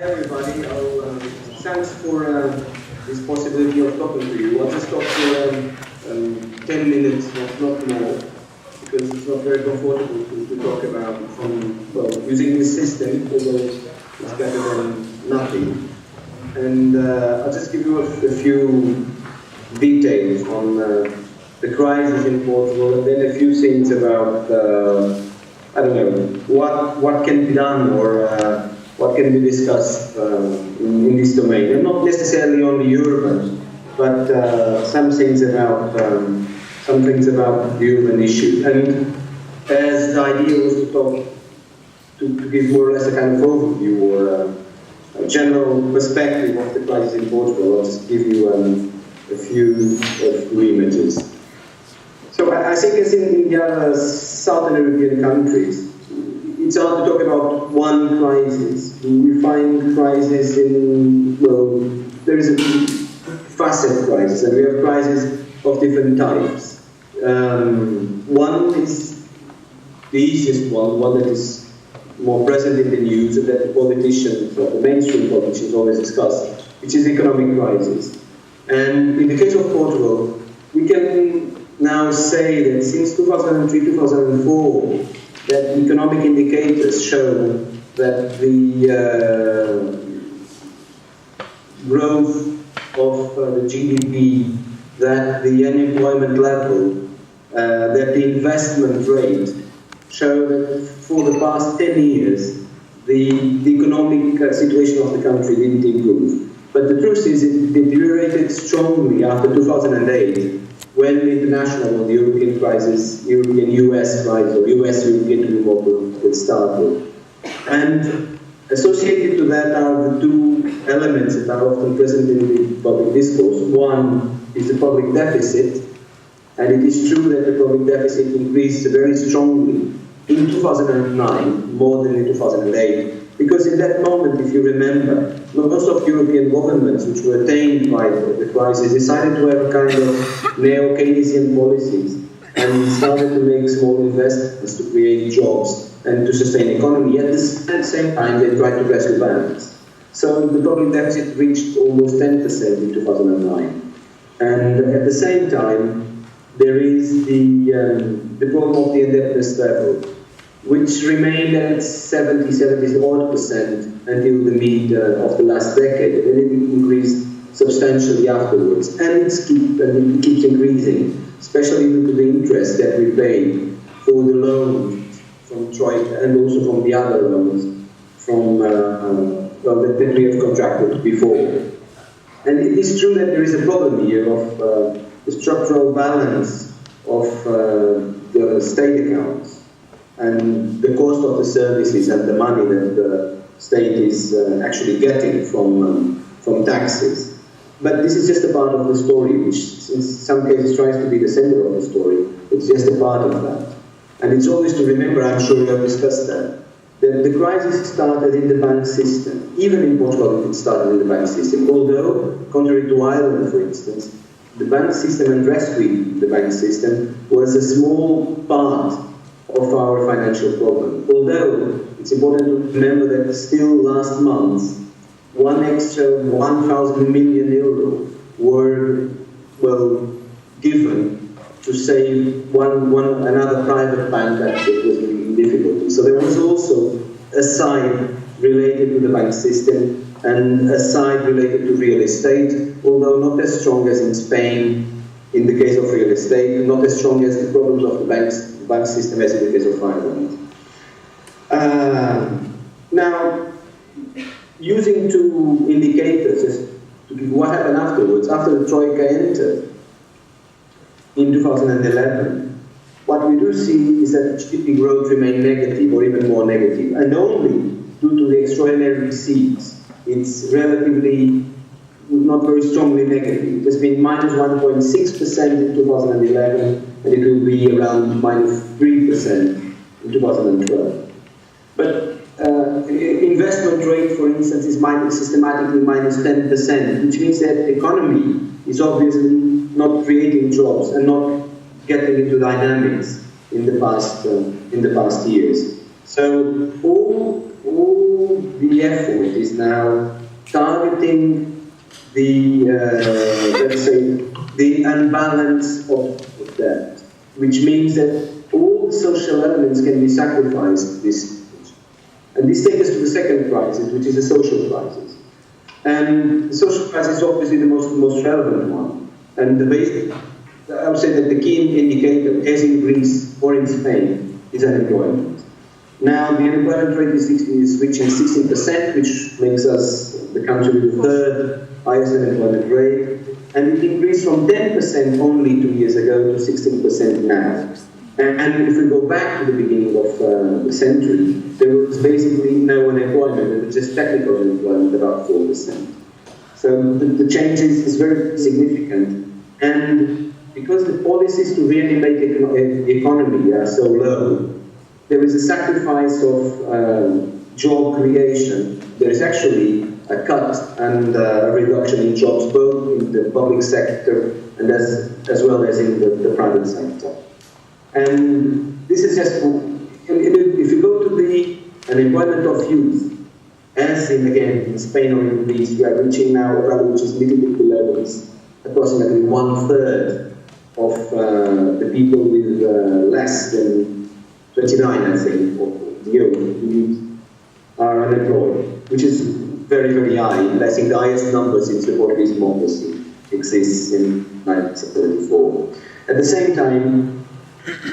Everybody, thanks for this possibility of talking to you. I'll just talk for 10 minutes, not more, because it's not very comfortable to talk about using this system, although it's better than nothing. And I'll just give you a few details on the crisis in Portugal, and then a few things about, what can be done or what can be discussed in this domain, and not necessarily only urban, but some things about the urban issue. And as the idea was to talk, to give more or less a kind of overview or a general perspective of the crisis in Portugal, I'll just give you a few images. So I think as in the other Southern European countries, it's hard to talk about one crisis. We find crisis in, there is a facet crisis, and we have crises of different types. One is the easiest one that is more present in the news, and that the politicians, or the mainstream politicians always discuss, which is the economic crisis. And in the case of Portugal, we can now say that since 2003-2004, that economic indicators show that the growth of the GDP, that the unemployment level, that the investment rate show that for the past 10 years, the economic situation of the country didn't improve. But the truth is it deteriorated strongly after 2008, when the international or the European crisis, European-US crisis, or US-European war started. And associated to that are the two elements that are often present in the public discourse. One is the public deficit, and it is true that the public deficit increased very strongly in 2009, more than in 2008, because in that moment, if you remember, most of European governments which were tamed by the crisis decided to have a kind of neo-Keynesian policies and started to make small investments to create jobs and to sustain the economy. At the same time, they tried to rescue banks. So the public deficit reached almost 10% in 2009. And at the same time, there is the problem of the indebtedness level, which remained at 70% until the mid of the last decade, and it increased substantially afterwards. And it keeps increasing, especially due to the interest that we pay for the loans from Troika and also from the other loans from that we have contracted before. And it is true that there is a problem here of the structural balance of the state accounts and the cost of the services and the money that the state is actually getting from taxes. But this is just a part of the story, which in some cases tries to be the center of the story. It's just a part of that. And it's always to remember, I'm sure you have discussed that the crisis started in the bank system. Even in Portugal, it started in the bank system. Although, contrary to Ireland, for instance, the bank system and rescuing the bank system was a small part of our financial problem. Although, it's important to remember that still last month, one extra 1,000 million euro were, given to save another private bank that was in difficulty. So there was also a side related to the bank system and a side related to real estate, although not as strong as in Spain in the case of real estate, not as strong as the problems of the bank system as in the case of Ireland. Now, using two indicators to give what happened afterwards, after the Troika entered in 2011, what we do see is that GDP growth remained negative or even more negative, and only due to the extraordinary receipts, it's relatively not very strongly negative. It has been minus 1.6% in 2011, and it will be around minus 3% in 2012. But investment rate, for instance, is systematically minus 10%, which means that the economy is obviously not creating jobs and not getting into dynamics in the past years. So all all the effort is now targeting the, let's say, the unbalance of debt, which means that all the social elements can be sacrificed to this stage. And this takes us to the second crisis, which is the social crisis. And the social crisis is obviously the most relevant one. And the basic, I would say that the key indicator, as in Greece or in Spain, is unemployment. Now, the unemployment rate is reaching 16%, which makes us the country with the third highest unemployment rate. And it increased from 10% only 2 years ago to 16% now. And if we go back to the beginning of the century, there was basically no unemployment, it was just technical unemployment, about 4%. So the change is very significant. And because the policies to reanimate the economy are so low, there is a sacrifice of job creation. There is actually a cut and a reduction in jobs, both in the public sector and as well as in the private sector. And this is just, if you go to the unemployment of youth, as again in Spain or in Greece, we are reaching now a value which is little bit below this, approximately 1/3 of the people with less than 29, I think, or the youth are unemployed, which is very, very high. And I think the highest number since the Portuguese democracy exists in 1974. At the same time,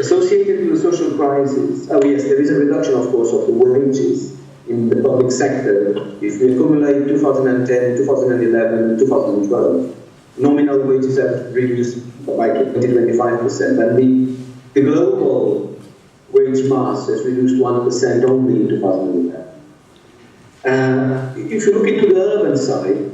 associated with the social crisis, oh yes, there is a reduction, of course, of the wages in the public sector. If we accumulate 2010, 2011, and 2012, nominal wages have reduced by 20-25%, and the global wage mass has reduced 1% only in 2011. If you look into the urban side,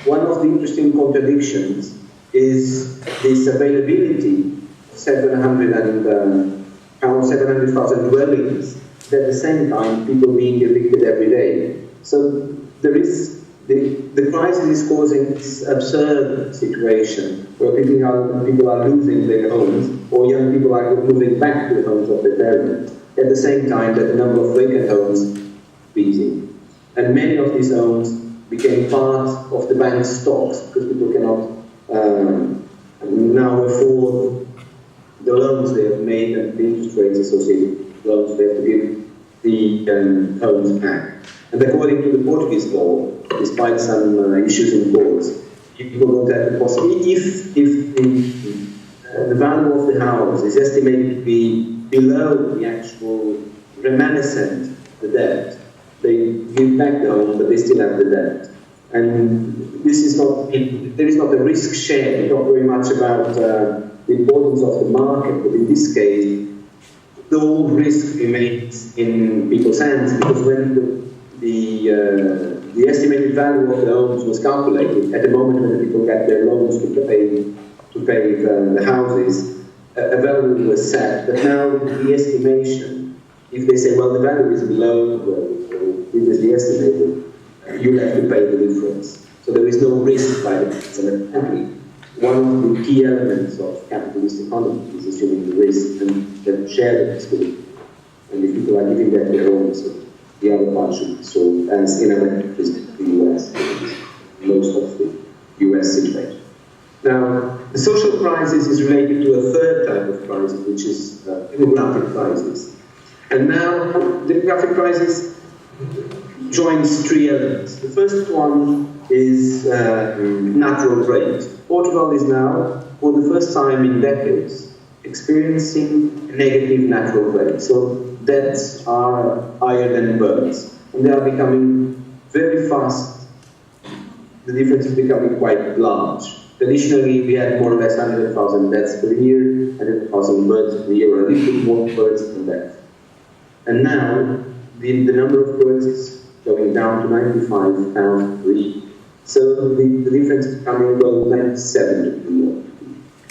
one of the interesting contradictions is this availability 700,000 dwellings, but at the same time people being evicted every day. So there is the crisis is causing this absurd situation where people are losing their homes, or young people are moving back to the homes of their parents. At the same time that the number of vacant homes is increasing, and many of these homes became part of the bank's stocks because people cannot now afford the loans they have made and the interest rates associated with loans they have to give the homes back. And according to the Portuguese law, despite some issues in courts, people don't have the possibility, if the value of the house is estimated to be below the actual reminiscent, the debt, they give back the home, but they still have the debt. And this is not, there is not a risk share. We talk very much about the importance of the market, but in this case, the whole risk remains in people's hands, because when the estimated value of the homes was calculated, at the moment when the people get their loans to pay the houses, a value was set. But now the estimation, if they say, well, the value is below previously estimated, you'll have to pay the difference. So there is no risk by the country. One of the key elements of capitalist economy is assuming the risk and then share the risk with it. And if people are giving back their homes, the other part should be sold, as in our countries, the US, most of the US situation. Now, the social crisis is related to a third type of crisis, which is demographic crisis. And now, the demographic crisis joins three elements. The first one is natural rate. Portugal is now, for the first time in decades, experiencing a negative natural rate. So deaths are higher than births, and they are becoming very fast. The difference is becoming quite large. Traditionally, we had more or less 100,000 deaths per year, 100,000 births per year, or a little bit more births than deaths. And now, the number of births is going down to 95,000 per year. So the difference is coming about 97 to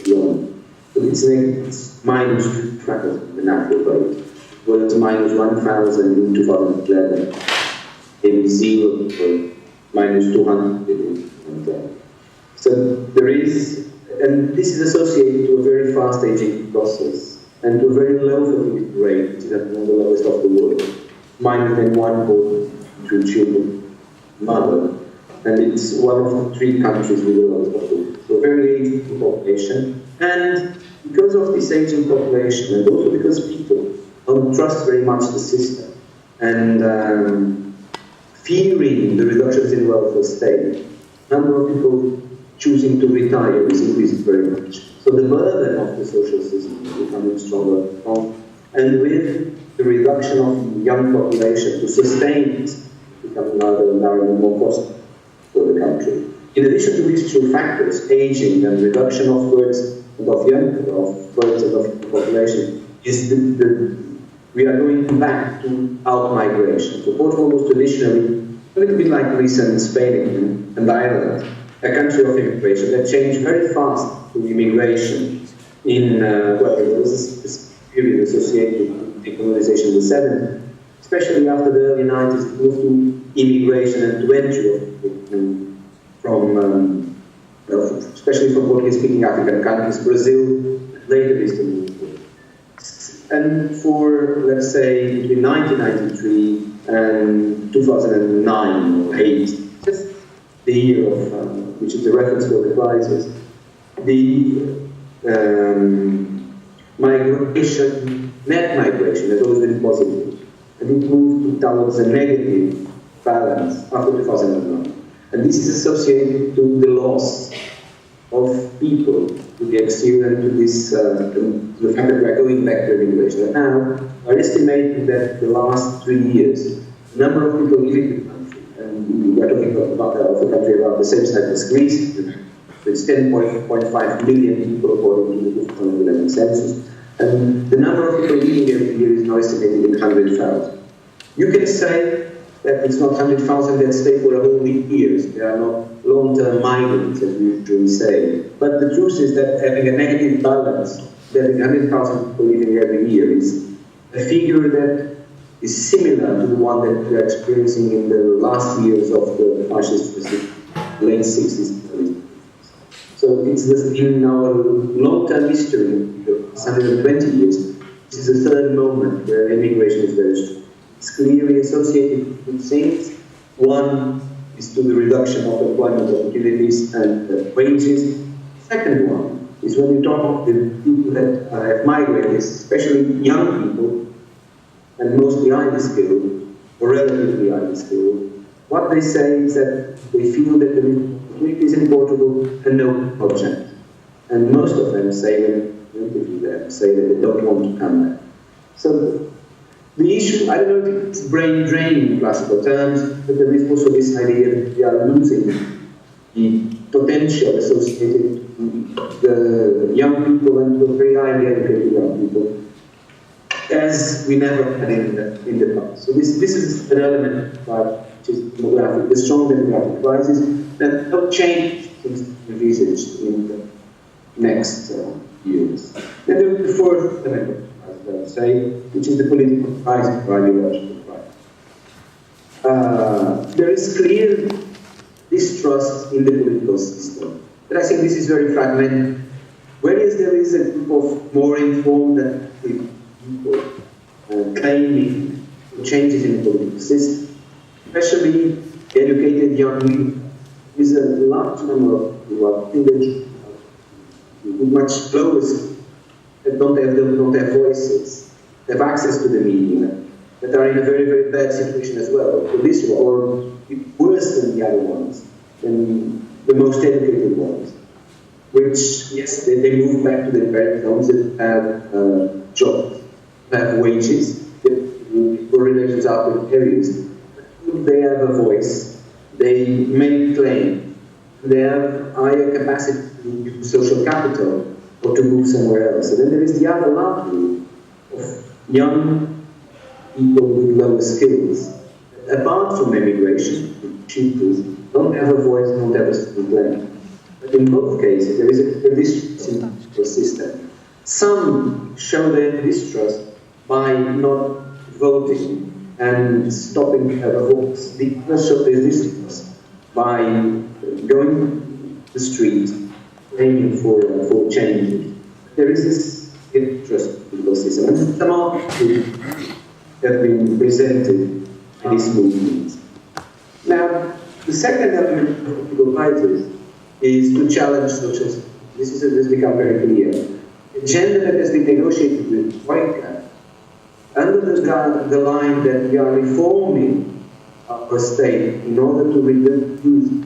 be honest. So it's minus 2 times the natural rate. Well, it's minus 1,000 in 2011, in 0 or minus 200 in 2010. So there is, and this is associated to a very fast aging process and to a very low fertility rate, which is one of the lowest of the world. minus than 1.2 children mother, and it's one of the 3 countries with the lowest population. So very aging population, and because of this aging population, and also because people don't trust very much the system, and fearing the reductions in welfare state, number of people choosing to retire is increasing very much. So the burden of the social system is becoming stronger, and with the reduction of young population to sustain it, becoming narrower and more costly for the country. In addition to these 2 factors, aging and reduction of births and of births and of population, is we are going back to out-migration. So Portugal was traditionally a little bit like Greece and Spain and Ireland, a country of immigration that changed very fast to immigration in, well, there was this period associated with decolonization in the 70s, especially after the early 90s, it moved to immigration and to entry of people from, especially from Portuguese-speaking African countries, Brazil, later Eastern Europe. And for, let's say, between 1993 and 2009 or 8, just the year of, which is the reference for the crisis, the migration, net migration has always been positive, and it moved towards a negative balance after 2009. And this is associated to the loss of people to the exterior and to this, the fact that we are going back to immigration. And now, we're estimating that the last 3 years, the number of people leaving the country, and we're talking about a country about the same size as Greece, it's 10.5 million people according to the 2011 census, and the number of people leaving every year is now estimated in 100,000. You can say that it's not 100,000 that stay for a whole week years. They are not long-term migrants, as we usually say. But the truth is that having a negative balance, having 100,000 people living every year, is a figure that is similar to the one that we are experiencing in the last years of the fascist late 60s. So it's in our long-term history, the past 120 years, this is the third moment where immigration is very strong. It's clearly associated with things. One is to the reduction of employment opportunities and wages. Second one is when you talk of the people that have migrated, especially young people, and mostly highly skilled, or relatively highly skilled, what they say is that they feel that there is opportunities in Portugal and no project. And most of them say that they don't want to come back. So the issue, I don't know if it's brain drain in classical terms, but there is also this idea that we are losing the potential associated with the young people and the very highly educated young people, as we never had in the past. So this is an element which is demographic, the strong demographic crisis that will change things envisaged in the next years. And the fourth element, I would say, which is the political crisis or ideological crisis. There is clear distrust in the political system, but I think this is very fragmented. Whereas there is a group of more informed and people claiming changes in the political system, especially educated young people. There is a large number of people who are privileged, with much lower skills, that don't have voices, have access to the media, that are in a very, very bad situation as well, for this or worse than the other ones, than the most educated ones, which, yes, they move back to their parents' homes that have jobs, have wages, that correlations are precarious. They have a voice, they make claim, they have higher capacity to use social capital or to move somewhere else. And then there is the other large group of young people with lower skills. Apart from immigration, pupils don't have a voice, don't have a strong claim. But in both cases, there is a distrust in the system. Some show their distrust by not voting and stopping a vote. The others show their distrust by going to the street, aiming for change. There is this interest in the system. And some are have been presented by this movement. Now, the second element of political crisis is to challenge social systems. This has become very clear. The agenda that has been negotiated with Troika, under the line that we are reforming our state in order to reduce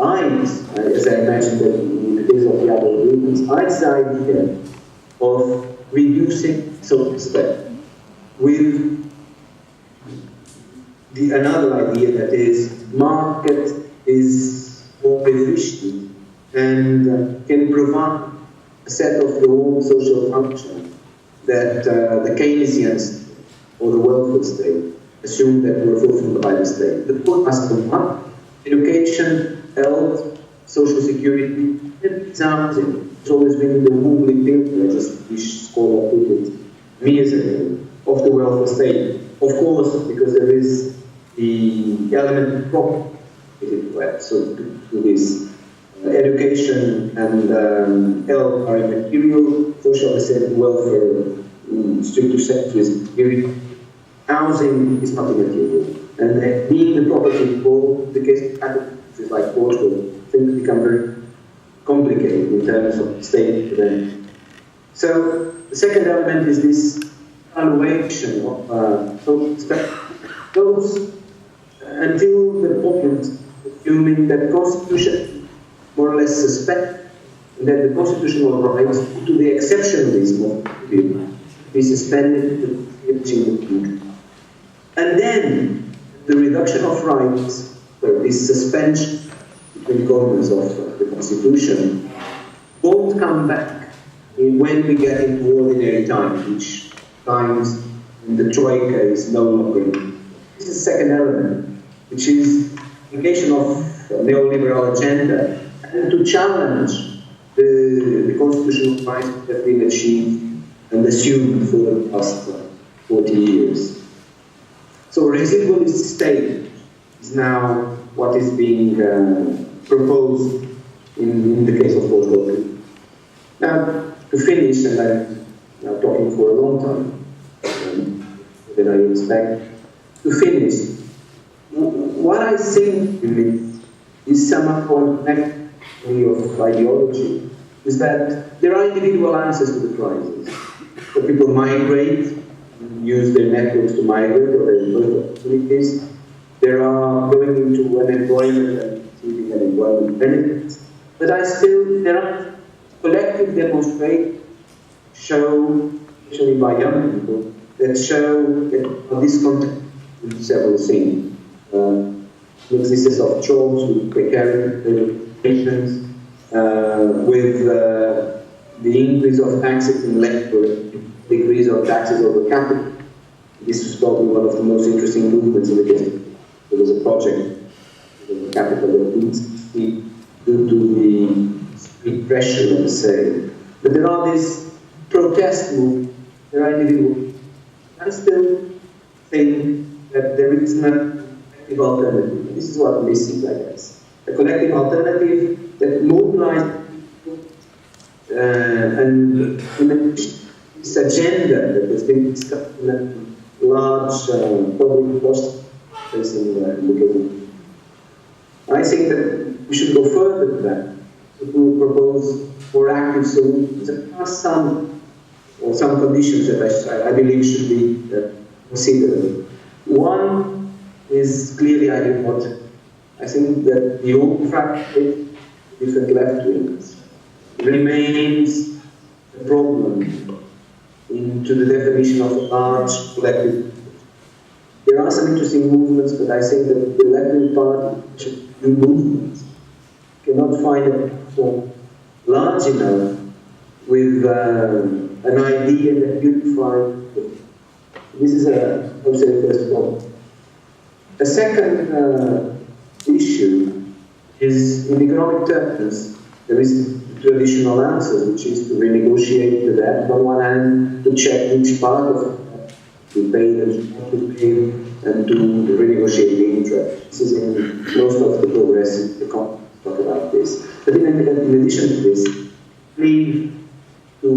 AIDS, as I mentioned in the case of the other agreements, AIDS idea of reducing self-respect with another idea that is market is more efficient and can provide a set of the old social functions that the Keynesians or the welfare state assume that were fulfilled by the state. The poor must come up. Education, health, social security, and housing. It's always been the moving pillar, as a Swedish scholar put it years ago, of the welfare state. Of course, because there is the element of property so to this. Education and health are immaterial, social assistance, welfare, stricter sector is security. Housing is not immaterial. And being the property involved, the case of countries like Portugal, things become very complicated in terms of state intervention. So the second element is this evaluation of social spectrum. Goes until the point assuming that the Constitution more or less suspect that the constitutional rights to the exceptionalism of the be suspended to the future. And then the reduction of rights, or this suspension between governments of the Constitution, won't come back when we get into ordinary times, which times when the Troika is no longer. This is the second element, which is the negation of neoliberal agenda and to challenge the constitutional rights that have been achieved and assumed for the past 40 years. So residualist state is now what is being proposed in the case of Portugal. Now, to finish, and I'm now talking for a long time, than I expect, to finish, what I think is somewhat connected of ideology is that there are individual answers to the crisis. So people migrate, use their networks to migrate or their employment opportunities. There are going into unemployment and receiving unemployment benefits. But there are collective demonstrations show, especially by young people, that show that this context with several things. The existence of jobs with precarious conditions, with the increase of taxes in labor, decrease of taxes over capital. This was probably one of the most interesting movements in the case. There was a project with capital that didn't succeed due to the street pressure, let's say. But there are these protest movements, there are individuals. I still think that there is not alternative. This is what I'm missing, I guess. A collective alternative that mobilizes and this agenda that has been discussed in a large public process in the government. I think that we should go further than that. To propose more active solutions. There are some conditions that I believe should be considered. One is clearly ideological. I think that the old practice, different left wings, remains a problem into the definition of a large collective. There are some interesting movements, but I think that the left-wing party, new movements, cannot find a platform large enough with an idea that unifies. This is a first problem. A second issue is, in economic terms, there is traditional answer, which is to renegotiate the debt on one hand, to check which part of it to pay and to pay, and to renegotiate the interest. This is in most of the progressive economies talk about this. But in addition to this, we need to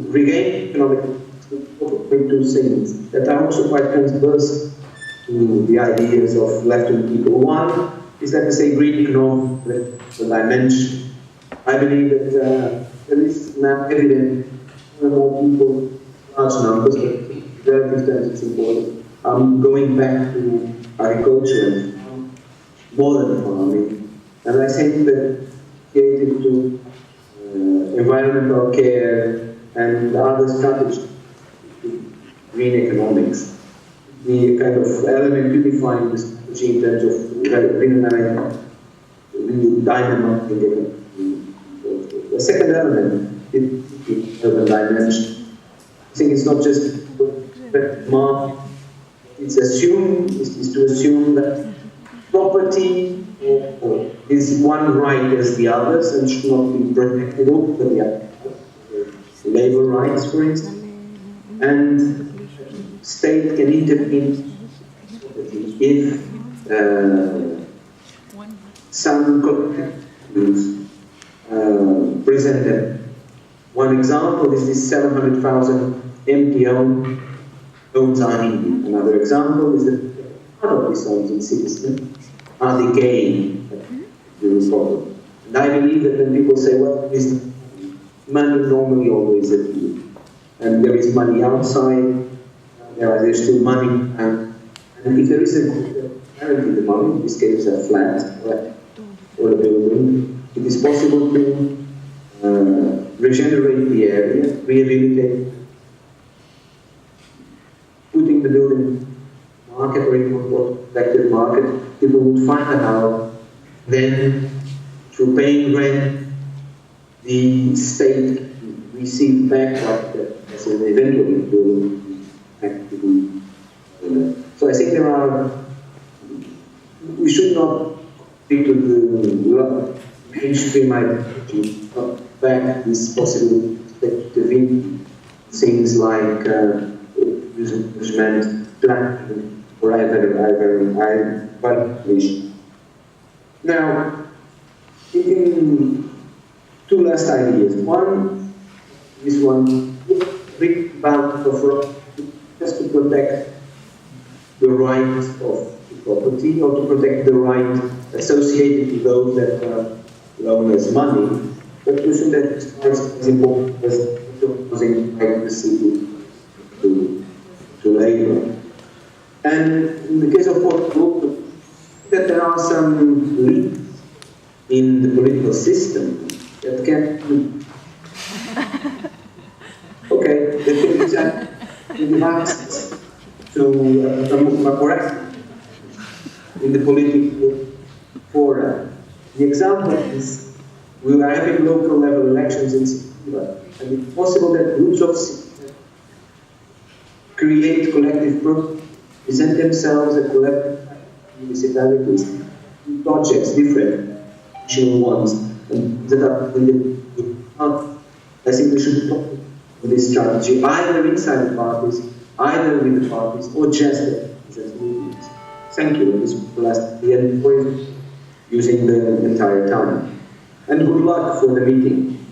regain economic to things that are also quite transverse to the ideas of left-wing people. One is, let us say, green economic dimension. I believe that there is now evident more and more people, large numbers, but relative terms it's important, going back to agriculture and modern farming. And I think that related to environmental care and other strategies to green economics, the kind of element to define the strategy in terms of dynamic. The second element is the urban dimension. I think it's not just market. It's assumed is to assume that property is one right as the others and should not be protected over the other. Labor rights, for instance, and state can intervene if some collective present them. One example is this 700,000 empty homes are needed. Another example is that part of these homes in cities are decaying during the problem. And I believe that when people say, well, is money normally always a deal, and there is money outside, there's still money, and if there is apparently the money, in this case a flat or a building, it is possible to regenerate the area, rehabilitate, putting the building market or in a protected market. People would find a house, then through paying rent, the state received back as an eventually building activity. So I think there are, we should not speak to the mainstream ideology, not back this possibility to in things like management, planning, or either violation. Now, in two last ideas. One, this one, big bound of just to protect the right of property or to protect the right associated to those that loan us money, but we should that is as important as causing privacy to labor. And in the case of Portugal, that there are some leaks in the political system that can okay, that can give access to correct in the political fora. The example is we are having local level elections in September, and it's possible that groups of citizens create collective present themselves as collective municipalities, projects, different national ones, and that are in the I think we should talk with this strategy, either inside the parties, either with the parties, or just as movements. Thank you. This was the last the end point using the entire time. And good luck for the meeting.